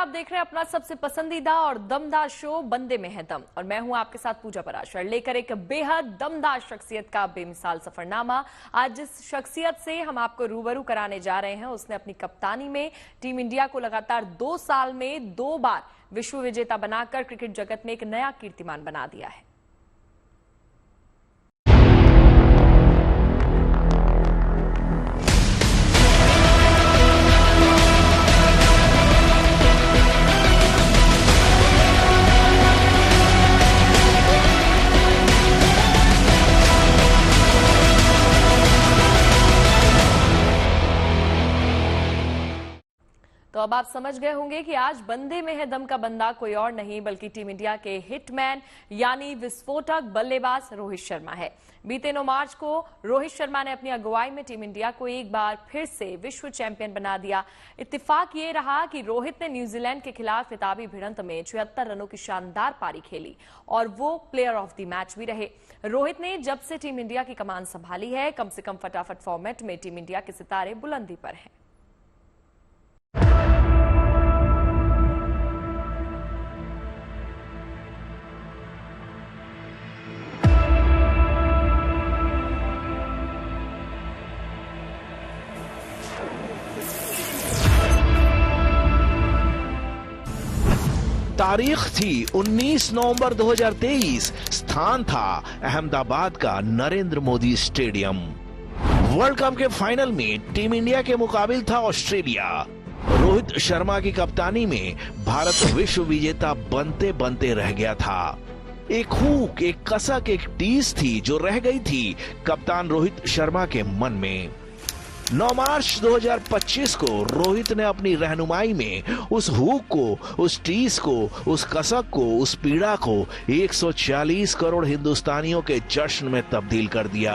आप देख रहे हैं अपना सबसे पसंदीदा और दमदार शो बंदे में है दम, और मैं हूं आपके साथ पूजा पराशर, लेकर एक बेहद दमदार शख्सियत का बेमिसाल सफरनामा। आज जिस शख्सियत से हम आपको रूबरू कराने जा रहे हैं, उसने अपनी कप्तानी में टीम इंडिया को लगातार 2 साल में 2 बार विश्व विजेता बनाकर क्रिकेट जगत में एक नया कीर्तिमान बना दिया है। तो अब आप समझ गए होंगे कि आज बंदे में है दम का बंदा कोई और नहीं बल्कि टीम इंडिया के हिटमैन यानी विस्फोटक बल्लेबाज रोहित शर्मा है। बीते 9 मार्च को रोहित शर्मा ने अपनी अगुवाई में टीम इंडिया को एक बार फिर से विश्व चैंपियन बना दिया। इत्तेफाक ये रहा कि रोहित ने न्यूजीलैंड के खिलाफ खिताबी भिड़ंत में 76 रनों की शानदार पारी खेली और वो प्लेयर ऑफ द मैच भी रहे। रोहित ने जब से टीम इंडिया की कमान संभाली है, कम से कम फटाफट फॉर्मेट में टीम इंडिया के सितारे बुलंदी पर हैं। तारीख थी 19 नवंबर 2023। स्थान था अहमदाबाद का Narendra Modi stadium. World cup के फाइनल में टीम इंडिया के मुकाबिल था ऑस्ट्रेलिया। रोहित शर्मा की कप्तानी में भारत विश्व विजेता बनते बनते रह गया था। एक हुक, एक कसक, एक टीस थी जो रह गई थी कप्तान रोहित शर्मा के मन में। 9 मार्च 2025 को रोहित ने अपनी रहनुमाई में उस हुक को, उस टीस को, उस कसक को, उस पीड़ा को 140 करोड़ हिंदुस्तानियों के जश्न में तब्दील कर दिया।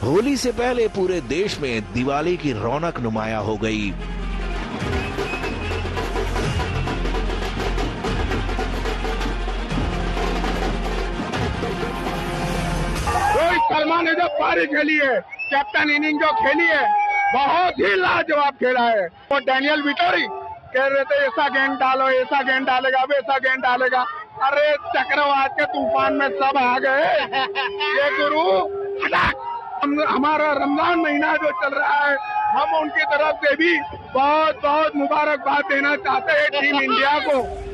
होली से पहले पूरे देश में दिवाली की रौनक नुमाया हो गई। रोहित शर्मा ने जो पारी खेली है, कैप्टन इनिंग जो खेली है, बहुत ही लाजवाब खेला है। वो डैनियल विटोरी कह रहे थे ऐसा गेंद डालो, ऐसा गेंद डालेगा, वैसा गेंद डालेगा। अरे चक्रवात के तूफान में सब आ गए। ये गुरु हमारा रमजान महीना जो चल रहा है, हम उनकी तरफ से भी बहुत बहुत मुबारकबाद देना चाहते हैं टीम इंडिया को।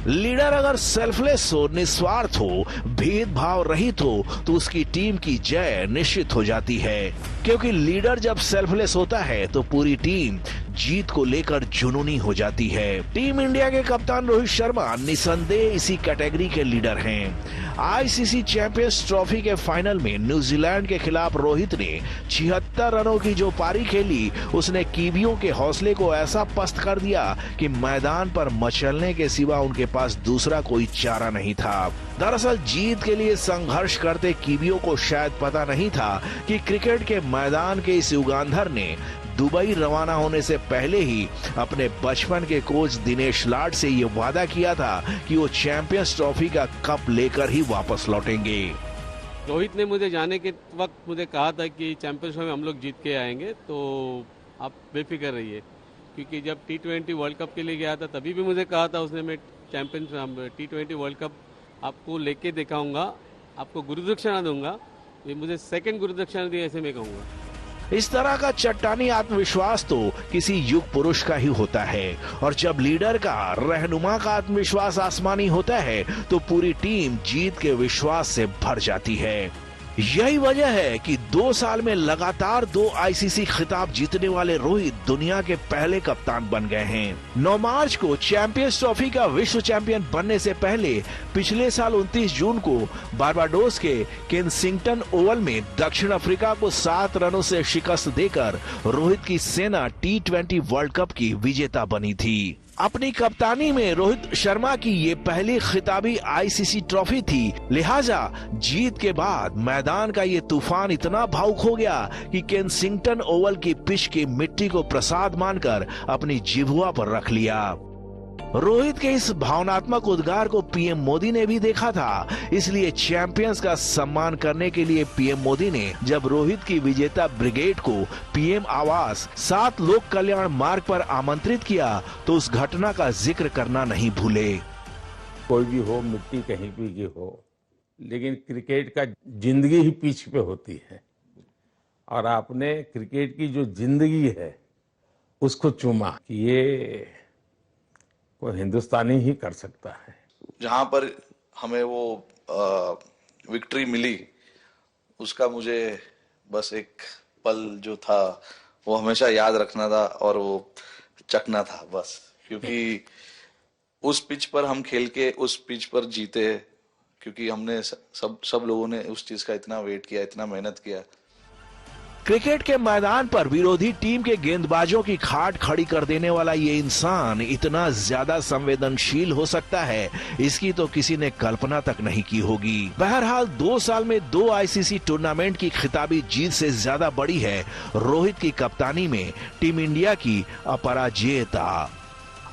लीडर अगर सेल्फलेस हो, निस्वार्थ हो, भेदभाव रहित हो, तो उसकी टीम की जय निश्चित हो जाती है। क्योंकि लीडर जब सेल्फलेस होता है तो पूरी टीम जीत को लेकर जुनूनी हो जाती है। टीम इंडिया के कप्तान रोहित शर्मा निसंदेह इसी कैटेगरी के लीडर हैं। आईसीसी चैंपियंस ट्रॉफी के फाइनल में न्यूजीलैंड के खिलाफ रोहित ने 76 रनों की जो पारी खेली, उसने कीवियों के हौसले को ऐसा पस्त कर दिया कि मैदान पर मचलने के सिवा उनके पास दूसरा कोई चारा नहीं था। दरअसल जीत के लिए संघर्ष करते कीवियों को शायद पता नहीं था कि क्रिकेट के मैदान के इस युगांधर ने दुबई रवाना होने से पहले ही अपने बचपन के कोच दिनेश लाड से ये वादा किया था कि वो चैंपियंस ट्रॉफी का कप लेकर ही वापस लौटेंगे। रोहित ने मुझे जाने के वक्त मुझे कहा था कि चैंपियंस ट्रॉफी में हम लोग जीत के आएंगे, तो आप बेफिक्र रहिए। क्योंकि जब T20 वर्ल्ड कप के लिए गया था तभी भी मुझे कहा था उसने, मैं चैंपियंस T20 वर्ल्ड कप आपको लेके दिखाऊंगा, आपको गुरुदक्षिणा दूंगा। ये मुझे सेकंड गुरुदक्षिणा दी, ऐसे मैं कहूँगा। इस तरह का चट्टानी आत्मविश्वास तो किसी युग पुरुष का ही होता है, और जब लीडर का, रहनुमा का आत्मविश्वास आसमानी होता है तो पूरी टीम जीत के विश्वास से भर जाती है। यही वजह है कि 2 साल में लगातार 2 आईसीसी खिताब जीतने वाले रोहित दुनिया के पहले कप्तान बन गए हैं। 9 मार्च को चैंपियंस ट्रॉफी का विश्व चैंपियन बनने से पहले पिछले साल 29 जून को बारबाडोस के केंसिंगटन ओवल में दक्षिण अफ्रीका को 7 रनों से शिकस्त देकर रोहित की सेना T20 वर्ल्ड कप की विजेता बनी थी। अपनी कप्तानी में रोहित शर्मा की ये पहली खिताबी आईसीसी ट्रॉफी थी, लिहाजा जीत के बाद मैदान का ये तूफान इतना भावुक हो गया कि केंसिंगटन ओवल की पिच की मिट्टी को प्रसाद मानकर अपनी जिह्वा पर रख लिया। रोहित के इस भावनात्मक उद्गार को पीएम मोदी ने भी देखा था, इसलिए चैंपियंस का सम्मान करने के लिए पीएम मोदी ने जब रोहित की विजेता ब्रिगेड को पीएम आवास 7 लोक कल्याण मार्ग पर आमंत्रित किया तो उस घटना का जिक्र करना नहीं भूले। कोई भी हो, मिट्टी कहीं भी की हो, लेकिन क्रिकेट का जिंदगी ही पिच पे होती है और आपने क्रिकेट की जो जिंदगी है उसको चूमा। ये वो हिंदुस्तानी ही कर सकता है। जहां पर हमें वो विक्ट्री मिली उसका मुझे बस एक पल जो था वो हमेशा याद रखना था और वो चखना था बस, क्योंकि उस पिच पर हम खेल के उस पिच पर जीते, क्योंकि हमने सब लोगों ने उस चीज का इतना वेट किया, इतना मेहनत किया। क्रिकेट के मैदान पर विरोधी टीम के गेंदबाजों की खाट खड़ी कर देने वाला ये इंसान इतना ज्यादा संवेदनशील हो सकता है, इसकी तो किसी ने कल्पना तक नहीं की होगी। बहरहाल 2 साल में 2 आईसीसी टूर्नामेंट की खिताबी जीत से ज्यादा बड़ी है रोहित की कप्तानी में टीम इंडिया की अपराजेयता।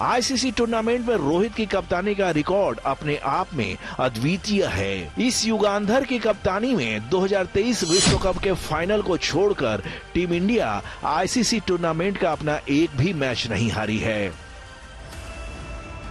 आईसीसी टूर्नामेंट में रोहित की कप्तानी का रिकॉर्ड अपने आप में अद्वितीय है। इस युगांधर की कप्तानी में 2023 विश्व कप के फाइनल को छोड़कर टीम इंडिया आईसीसी टूर्नामेंट का अपना एक भी मैच नहीं हारी है।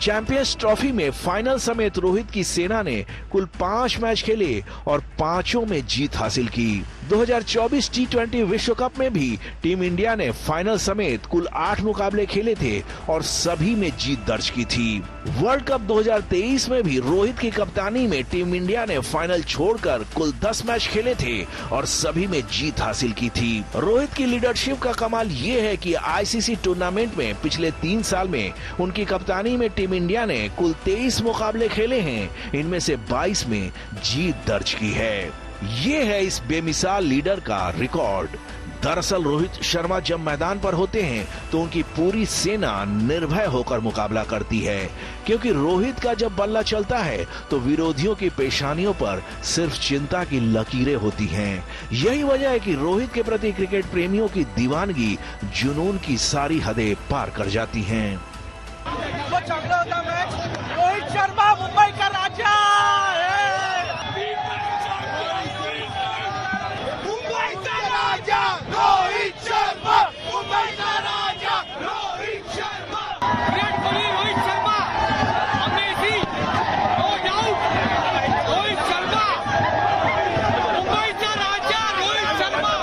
चैंपियंस ट्रॉफी में फाइनल समेत रोहित की सेना ने कुल 5 मैच खेले और 5 में जीत हासिल की। 2024 टी20 विश्व कप में भी टीम इंडिया ने फाइनल समेत कुल 8 मुकाबले खेले थे और सभी में जीत दर्ज की थी। वर्ल्ड कप 2023 में भी रोहित की कप्तानी में टीम इंडिया ने फाइनल छोड़कर कुल 10 मैच खेले थे और सभी में जीत हासिल की थी। रोहित की लीडरशिप का कमाल ये है कि आईसीसी टूर्नामेंट में पिछले 3 साल में उनकी कप्तानी में टीम इंडिया ने कुल 23 मुकाबले खेले हैं, इनमें से 22 में जीत दर्ज की है। ये है इस बेमिसाल लीडर का रिकॉर्ड। दरअसल रोहित शर्मा जब मैदान पर होते हैं तो उनकी पूरी सेना निर्भय होकर मुकाबला करती है, क्योंकि रोहित का जब बल्ला चलता है तो विरोधियों की पेशानियों पर सिर्फ चिंता की लकीरें होती हैं। यही वजह है कि रोहित के प्रति क्रिकेट प्रेमियों की दीवानगी जुनून की सारी हदें पार कर जाती हैं। वो चल रहा था मैच, रोहित शर्मा मुंबई का राजा है, मुंबई का राजा रोहित शर्मा, मुंबई का राजा Rohit Sharma. Virat Kohli, Rohit Sharma, amazing, no doubt, Rohit Sharma, Mumbai का राजा रोहित शर्मा।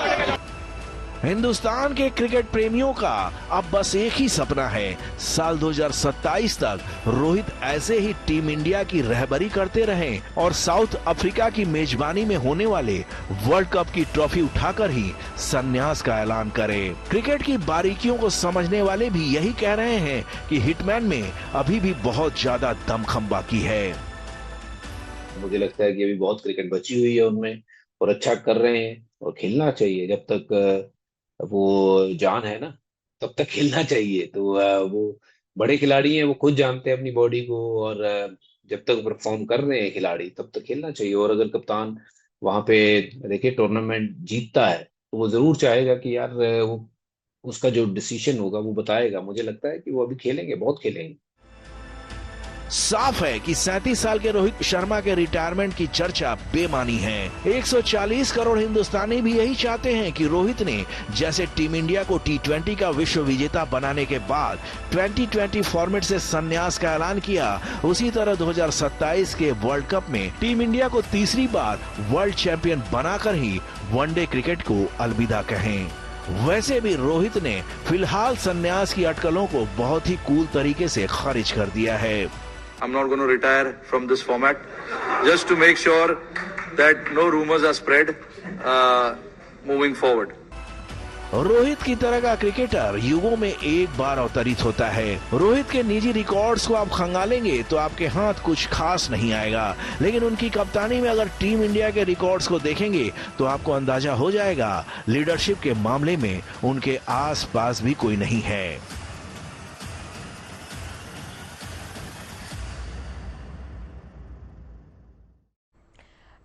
हिंदुस्तान के क्रिकेट प्रेमियों का अब बस एक ही सपना है, साल 2027 तक रोहित ऐसे ही टीम इंडिया की रहबरी करते रहें और साउथ अफ्रीका की मेजबानी में होने वाले वर्ल्ड कप की ट्रॉफी उठाकर ही संन्यास का ऐलान करें। क्रिकेट की बारीकियों को समझने वाले भी यही कह रहे हैं कि हिटमैन में अभी भी बहुत ज्यादा दमखम बाकी है। मुझे लगता है कि अभी बहुत क्रिकेट बची हुई है उनमें और अच्छा कर रहे हैं और खेलना चाहिए। जब तक वो जान है ना तब तक खेलना चाहिए। तो वो बड़े खिलाड़ी हैं, वो खुद जानते हैं अपनी बॉडी को, और जब तक परफॉर्म कर रहे हैं खिलाड़ी तब तक खेलना चाहिए। और अगर कप्तान वहां पे देखिए टूर्नामेंट जीतता है तो वो जरूर चाहेगा कि यार वो उसका जो डिसीजन होगा वो बताएगा। मुझे लगता है कि वो अभी खेलेंगे, बहुत खेलेंगे। साफ है कि 37 साल के रोहित शर्मा के रिटायरमेंट की चर्चा बेमानी है। 140 करोड़ हिंदुस्तानी भी यही चाहते हैं कि रोहित ने जैसे टीम इंडिया को टी20 का विश्व विजेता बनाने के बाद 2020 फॉर्मेट से संन्यास का ऐलान किया, उसी तरह 2027 के वर्ल्ड कप में टीम इंडिया को तीसरी बार वर्ल्ड चैंपियन बनाकर ही वनडे क्रिकेट को अलविदा कहें। वैसे भी रोहित ने फिलहाल संन्यास की अटकलों को बहुत ही कूल तरीके से खारिज कर दिया है। I'm not going to retire from this format, just to make sure that no rumors are spread moving forward. Rohit की तरह का क्रिकेटर युगों में एक बार अवतरित होता है। रोहित के निजी रिकॉर्ड्स को आप खंगालेंगे तो आपके हाथ कुछ खास नहीं आएगा, लेकिन उनकी कप्तानी में अगर टीम इंडिया के रिकॉर्ड्स को देखेंगे तो आपको अंदाजा हो जाएगा लीडरशिप के मामले में उनके आस-पास भी कोई नहीं है।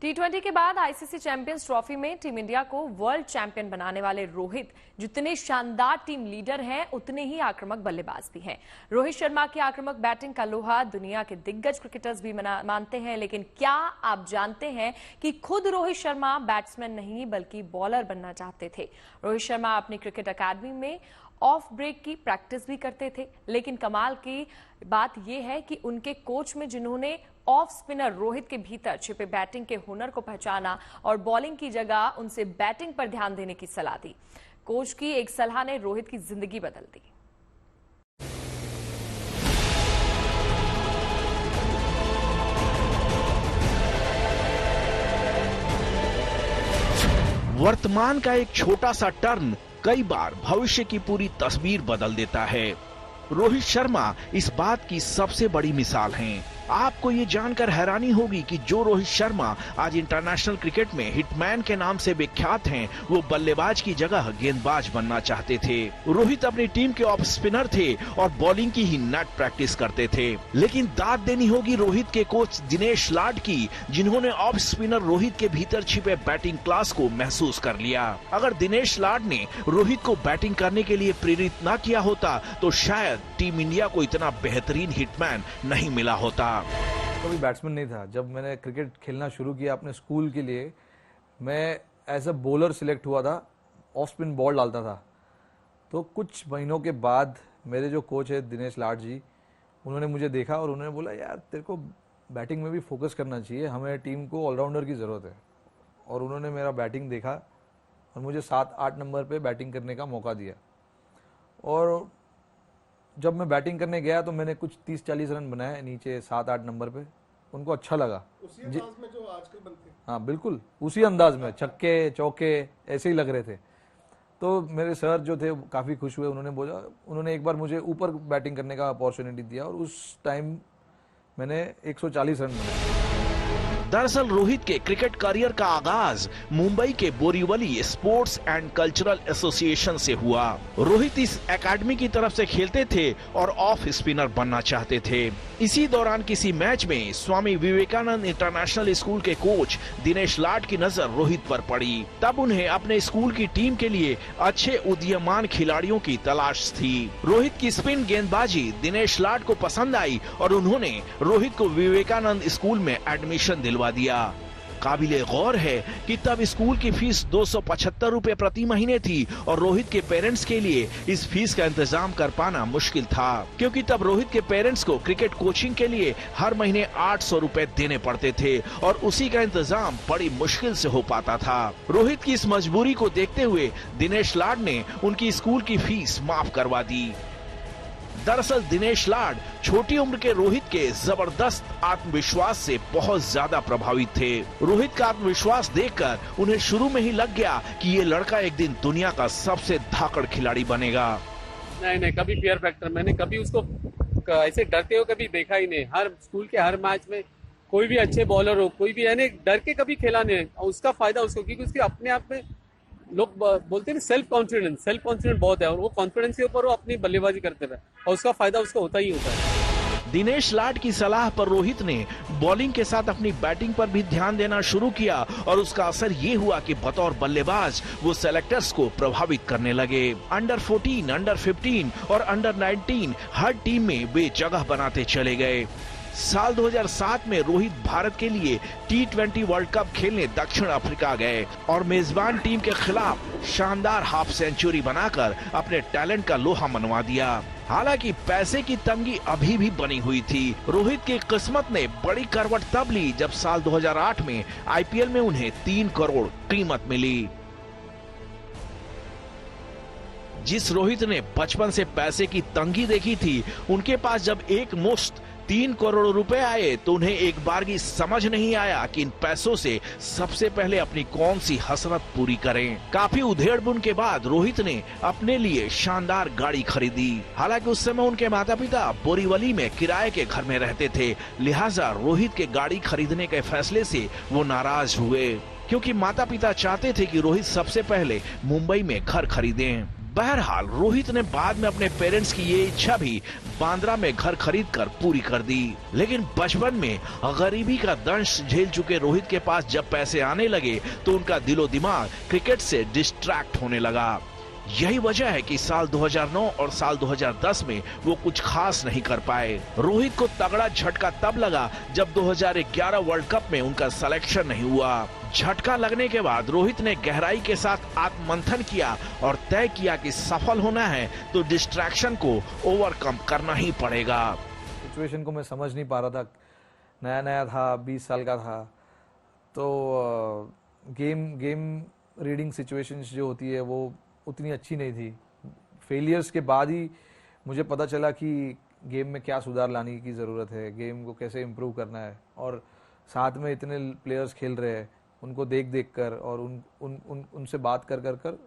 T20 के बाद आईसीसी चैंपियंस ट्रॉफी में टीम इंडिया को वर्ल्ड चैंपियन बनाने वाले रोहित जितने शानदार टीम लीडर हैं उतने ही आक्रामक बल्लेबाज भी हैं। रोहित शर्मा की आक्रामक बैटिंग का लोहा दुनिया के दिग्गज क्रिकेटर्स भी मानते हैं, लेकिन क्या आप जानते हैं कि खुद रोहित शर्मा बैट्समैन नहीं बल्कि बॉलर बनना चाहते थे। रोहित शर्मा अपनी क्रिकेट अकादमी में ऑफ ब्रेक की प्रैक्टिस भी करते थे, लेकिन कमाल की बात यह है कि उनके कोच में जिन्होंने ऑफ स्पिनर रोहित के भीतर छिपे बैटिंग के हुनर को पहचाना और बॉलिंग की जगह उनसे बैटिंग पर ध्यान देने की सलाह दी। कोच की एक सलाह ने रोहित की जिंदगी बदल दी। वर्तमान का एक छोटा सा टर्न कई बार भविष्य की पूरी तस्वीर बदल देता है। रोहित शर्मा इस बात की सबसे बड़ी मिसाल हैं। आपको ये जानकर हैरानी होगी कि जो रोहित शर्मा आज इंटरनेशनल क्रिकेट में हिटमैन के नाम से विख्यात हैं, वो बल्लेबाज की जगह गेंदबाज बनना चाहते थे। रोहित अपनी टीम के ऑफ स्पिनर थे और बॉलिंग की ही नेट प्रैक्टिस करते थे, लेकिन दाद देनी होगी रोहित के कोच दिनेश लाड की, जिन्होंने ऑफ स्पिनर रोहित के भीतर छिपे बैटिंग क्लास को महसूस कर लिया। अगर दिनेश लाड ने रोहित को बैटिंग करने के लिए प्रेरित न किया होता तो शायद टीम इंडिया को इतना बेहतरीन हिटमैन नहीं मिला होता। कभी बैट्समैन नहीं था। जब मैंने क्रिकेट खेलना शुरू किया अपने स्कूल के लिए, मैं एज अ बॉलर सिलेक्ट हुआ था, ऑफ स्पिन बॉल डालता था। तो कुछ महीनों के बाद मेरे जो कोच है दिनेश लाड जी, उन्होंने मुझे देखा और उन्होंने बोला, यार तेरे को बैटिंग में भी फोकस करना चाहिए, हमें टीम को ऑलराउंडर की ज़रूरत है। और उन्होंने मेरा बैटिंग देखा और मुझे 7-8 नंबर पे बैटिंग करने का मौका दिया। और जब मैं बैटिंग करने गया तो मैंने कुछ 30-40 रन बनाए नीचे 7-8 नंबर पे। उनको अच्छा लगा। उसी अंदाज में जो आजकल बनते हैं। हाँ बिल्कुल उसी अंदाज में, छक्के चौके ऐसे ही लग रहे थे। तो मेरे सर जो थे काफ़ी खुश हुए। उन्होंने एक बार मुझे ऊपर बैटिंग करने का अपॉर्चुनिटी दिया और उस टाइम मैंने 140 रन बनाए। दरअसल रोहित के क्रिकेट करियर का आगाज मुंबई के Borivali sports and cultural association से हुआ। रोहित इस एकेडमी की तरफ से खेलते थे और ऑफ स्पिनर बनना चाहते थे। इसी दौरान किसी मैच में स्वामी विवेकानंद इंटरनेशनल स्कूल के कोच दिनेश लाड की नजर रोहित पर पड़ी। तब उन्हें अपने स्कूल की टीम के लिए अच्छे उदीयमान खिलाड़ियों की तलाश थी। रोहित की स्पिन गेंदबाजी दिनेश लाड को पसंद आई और उन्होंने रोहित को विवेकानंद स्कूल में एडमिशन दिलवा दिया। काबिले गौर है कि तब स्कूल की फीस 275 रुपए प्रति महीने थी और रोहित के पेरेंट्स के लिए इस फीस का इंतजाम कर पाना मुश्किल था, क्योंकि तब रोहित के पेरेंट्स को क्रिकेट कोचिंग के लिए हर महीने 800 रुपए देने पड़ते थे और उसी का इंतजाम बड़ी मुश्किल से हो पाता था। रोहित की इस मजबूरी को देखते हुए दिनेश लाड ने उनकी स्कूल की फीस माफ करवा दी। दरअसल दिनेश लाड छोटी उम्र के रोहित के जबरदस्त आत्मविश्वास से बहुत ज्यादा प्रभावित थे। रोहित का आत्मविश्वास देखकर उन्हें शुरू में ही लग गया कि ये लड़का एक दिन दुनिया का सबसे धाकड़ खिलाड़ी बनेगा। नहीं, कभी फियर फैक्टर मैंने कभी उसको ऐसे डरते हुए कभी देखा ही नहीं। हर स्कूल के हर मैच में कोई भी अच्छे बॉलर हो, कोई भी यानी डर के कभी खेला नहीं। उसका फायदा उसको, क्योंकि उसके अपने आप में लोग बोलते हैं सेल्फ कॉन्फिडेंस बहुत है और वो कॉन्फिडेंस के ऊपर वो अपनी बल्लेबाजी करते रहे और उसका फायदा उसको होता ही होता है। दिनेश लाड की सलाह पर रोहित ने बॉलिंग के साथ अपनी बैटिंग पर भी ध्यान देना शुरू किया और उसका असर ये हुआ कि बतौर बल्लेबाज वो सेलेक्टर्स को प्रभावित करने लगे। अंडर 14, अंडर 15 और अंडर 19 हर टीम में वे जगह बनाते चले गए। साल 2007 में रोहित भारत के लिए T20 वर्ल्ड कप खेलने दक्षिण अफ्रीका गए और मेजबान टीम के खिलाफ शानदार हाफ सेंचुरी बनाकर अपने टैलेंट का लोहा मनवा दिया। हालांकि पैसे की तंगी अभी भी बनी हुई थी। रोहित की किस्मत ने बड़ी करवट तब ली जब साल 2008 में IPL में उन्हें 3 करोड़ कीमत मिली। जिस रोहित ने बचपन से पैसे की तंगी देखी थी, उनके पास जब एक मुश्त 3 करोड़ रुपए आए तो उन्हें एक बार की समझ नहीं आया कि इन पैसों से सबसे पहले अपनी कौन सी हसरत पूरी करें। काफी उधेड़-बुन के बाद रोहित ने अपने लिए शानदार गाड़ी खरीदी। हालांकि उस समय उनके माता पिता बोरीवली में किराए के घर में रहते थे, लिहाजा रोहित के गाड़ी खरीदने के फैसले से वो नाराज हुए, क्योंकि माता पिता चाहते थे कि रोहित सबसे पहले मुंबई में घर खरीदें। बहरहाल रोहित ने बाद में अपने पेरेंट्स की ये इच्छा भी बांद्रा में घर खरीदकर पूरी कर दी। लेकिन बचपन में गरीबी का दंश झेल चुके रोहित के पास जब पैसे आने लगे तो उनका दिलो दिमाग क्रिकेट से डिस्ट्रैक्ट होने लगा। यही वजह है कि साल 2009 और साल 2010 में वो कुछ खास नहीं कर पाए। रोहित को तगड़ा झटका तब लगा जब 2011 वर्ल्ड कप में उनका सिलेक्शन नहीं हुआ। झटका लगने के बाद रोहित ने गहराई के साथ आत्ममंथन किया और तय किया कि सफल होना है तो डिस्ट्रैक्शन को ओवरकम करना ही पड़ेगा। सिचुएशन को मैं समझ नहीं पा रहा था, नया नया था, 20 साल का था, तो गेम रीडिंग सिचुएशंस जो होती है वो उतनी अच्छी नहीं थी। फेलियर्स के बाद ही मुझे पता चला कि गेम में क्या सुधार लाने की ज़रूरत है, गेम को कैसे इम्प्रूव करना है, और साथ में इतने प्लेयर्स खेल रहे हैं, उनको देख कर और उनसे बात कर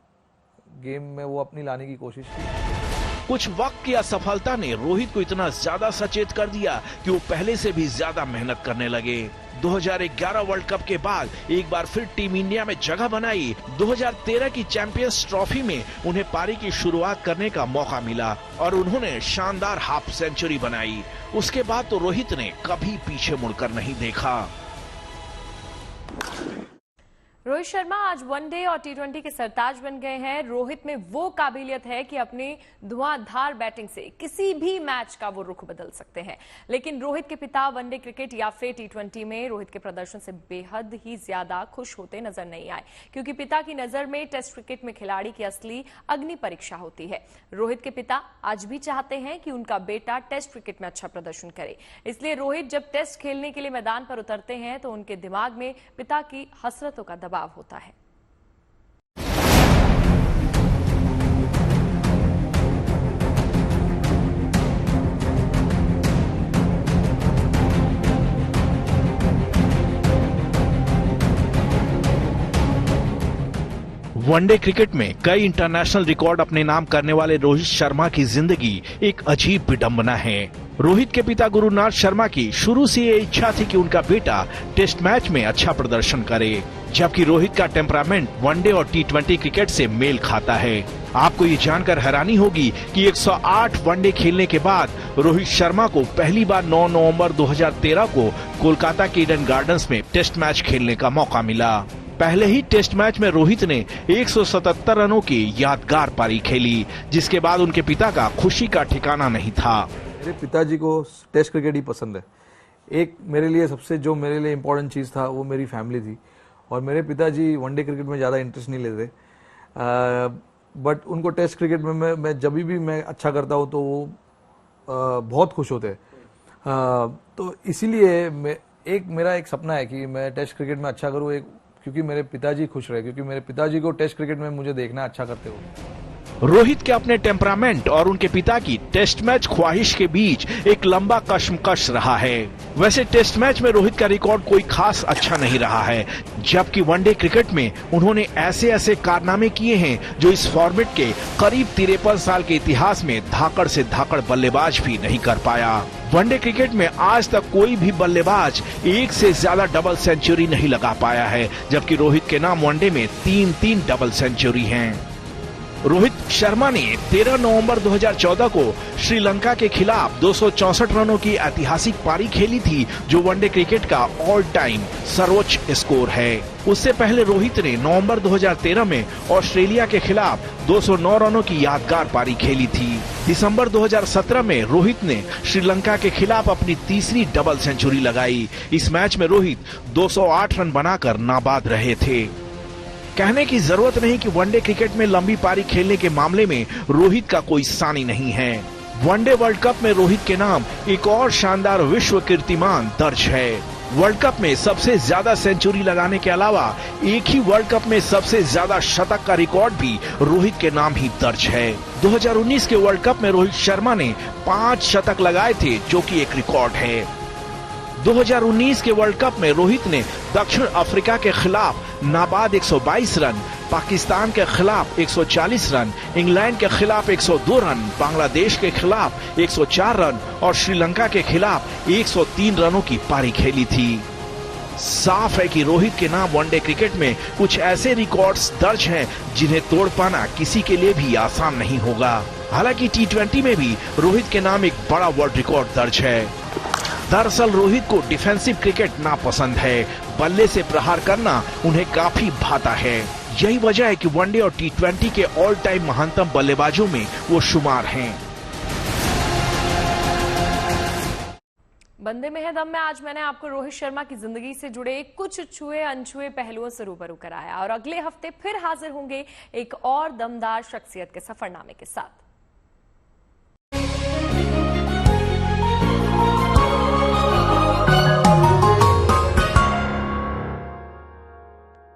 गेम में वो अपनी लाने की कोशिश की। कुछ वक्त की असफलता ने रोहित को इतना ज्यादा सचेत कर दिया कि वो पहले से भी ज्यादा मेहनत करने लगे। 2011 वर्ल्ड कप के बाद एक बार फिर टीम इंडिया में जगह बनाई। 2013 की चैंपियंस ट्रॉफी में उन्हें पारी की शुरुआत करने का मौका मिला और उन्होंने शानदार हाफ सेंचुरी बनाई। उसके बाद तो रोहित ने कभी पीछे मुड़कर नहीं देखा। रोहित शर्मा आज वनडे और टी20 के सरताज बन गए हैं। रोहित में वो काबिलियत है कि अपनी धुआंधार बैटिंग से किसी भी मैच का वो रुख बदल सकते हैं। लेकिन रोहित के पिता वनडे क्रिकेट या फिर टी20 में रोहित के प्रदर्शन से बेहद ही ज्यादा खुश होते नजर नहीं आए, क्योंकि पिता की नजर में टेस्ट क्रिकेट में खिलाड़ी की असली अग्नि परीक्षा होती है। रोहित के पिता आज भी चाहते हैं कि उनका बेटा टेस्ट क्रिकेट में अच्छा प्रदर्शन करे, इसलिए रोहित जब टेस्ट खेलने के लिए मैदान पर उतरते हैं तो उनके दिमाग में पिता की हसरतों का दबाव होता है। वनडे क्रिकेट में कई इंटरनेशनल रिकॉर्ड अपने नाम करने वाले रोहित शर्मा की जिंदगी एक अजीब विडंबना है। रोहित के पिता गुरुनाथ शर्मा की शुरू से ये इच्छा थी कि उनका बेटा टेस्ट मैच में अच्छा प्रदर्शन करे, जबकि रोहित का टेम्परामेंट वनडे और टी20 क्रिकेट से मेल खाता है। आपको ये जानकर हैरानी होगी कि 108 वनडे खेलने के बाद रोहित शर्मा को पहली बार 9 नवंबर 2013 को कोलकाता के ईडन गार्डन्स में टेस्ट मैच खेलने का मौका मिला। पहले ही टेस्ट मैच में रोहित ने 177 रनों की यादगार पारी खेली, जिसके बाद उनके पिता का खुशी का ठिकाना नहीं था। मेरे पिताजी को टेस्ट क्रिकेट ही पसंद है। एक मेरे लिए सबसे जो मेरे लिए इम्पोर्टेंट चीज़ था वो मेरी फैमिली थी, और मेरे पिताजी वनडे क्रिकेट में ज़्यादा इंटरेस्ट नहीं लेते, बट उनको टेस्ट क्रिकेट में मैं जब भी मैं अच्छा करता हूँ तो वो बहुत खुश होते हैं। तो इसीलिए मेरा एक सपना है कि मैं टेस्ट क्रिकेट में अच्छा करूँ, क्योंकि मेरे पिताजी खुश रहे, क्योंकि मेरे पिताजी को टेस्ट क्रिकेट में मुझे देखना अच्छा करते हुए। रोहित के अपने टेम्परामेंट और उनके पिता की टेस्ट मैच ख्वाहिश के बीच एक लंबा कश्मकश रहा है। वैसे टेस्ट मैच में रोहित का रिकॉर्ड कोई खास अच्छा नहीं रहा है, जबकि वनडे क्रिकेट में उन्होंने ऐसे ऐसे कारनामे किए हैं जो इस फॉर्मेट के करीब 53 साल के इतिहास में धाकड़ से धाकड़ बल्लेबाज भी नहीं कर पाया। वनडे क्रिकेट में आज तक कोई भी बल्लेबाज एक से ज्यादा डबल सेंचुरी नहीं लगा पाया है, जबकि रोहित के नाम वनडे में 3 डबल सेंचुरी हैं। रोहित शर्मा ने 13 नवंबर 2014 को श्रीलंका के खिलाफ 264 रनों की ऐतिहासिक पारी खेली थी, जो वनडे क्रिकेट का ऑल टाइम सर्वोच्च स्कोर है। उससे पहले रोहित ने नवंबर 2013 में ऑस्ट्रेलिया के खिलाफ 209 रनों की यादगार पारी खेली थी। दिसंबर 2017 में रोहित ने श्रीलंका के खिलाफ अपनी तीसरी डबल सेंचुरी लगाई। इस मैच में रोहित 208 रन बनाकर नाबाद रहे थे। कहने की जरूरत नहीं कि वनडे क्रिकेट में लंबी पारी खेलने के मामले में रोहित का कोई सानी नहीं है। वनडे वर्ल्ड कप में रोहित के नाम एक और शानदार विश्व कीर्तिमान दर्ज है। वर्ल्ड कप में सबसे ज्यादा सेंचुरी लगाने के अलावा एक ही वर्ल्ड कप में सबसे ज्यादा शतक का रिकॉर्ड भी रोहित के नाम ही दर्ज है। 2019 के वर्ल्ड कप में रोहित शर्मा ने 5 शतक लगाए थे, जो कि एक रिकॉर्ड है। 2019 के वर्ल्ड कप में रोहित ने दक्षिण अफ्रीका के खिलाफ नाबाद 122 रन, पाकिस्तान के खिलाफ 140 रन, इंग्लैंड के खिलाफ 102 रन, बांग्लादेश के खिलाफ 104 रन और श्रीलंका के खिलाफ 103 रनों की पारी खेली थी। साफ है कि रोहित के नाम वनडे क्रिकेट में कुछ ऐसे रिकॉर्ड्स दर्ज हैं जिन्हें तोड़ पाना किसी के लिए भी आसान नहीं होगा। हालांकि T20 में भी रोहित के नाम एक बड़ा वर्ल्ड रिकॉर्ड दर्ज है। दरअसल रोहित को डिफेंसिव क्रिकेट नापसंद है, बल्ले से प्रहार करना उन्हें काफी भाता है। यही वजह है कि वनडे और T20 के ऑल टाइम महानतम बल्लेबाजों में वो शुमार हैं। बंदे में है दम में आज मैंने आपको रोहित शर्मा की जिंदगी से जुड़े कुछ छुए अनछुए पहलुओं से रूबरू कराया और अगले हफ्ते फिर हाजिर होंगे एक और दमदार शख्सियत के सफरनामे के साथ।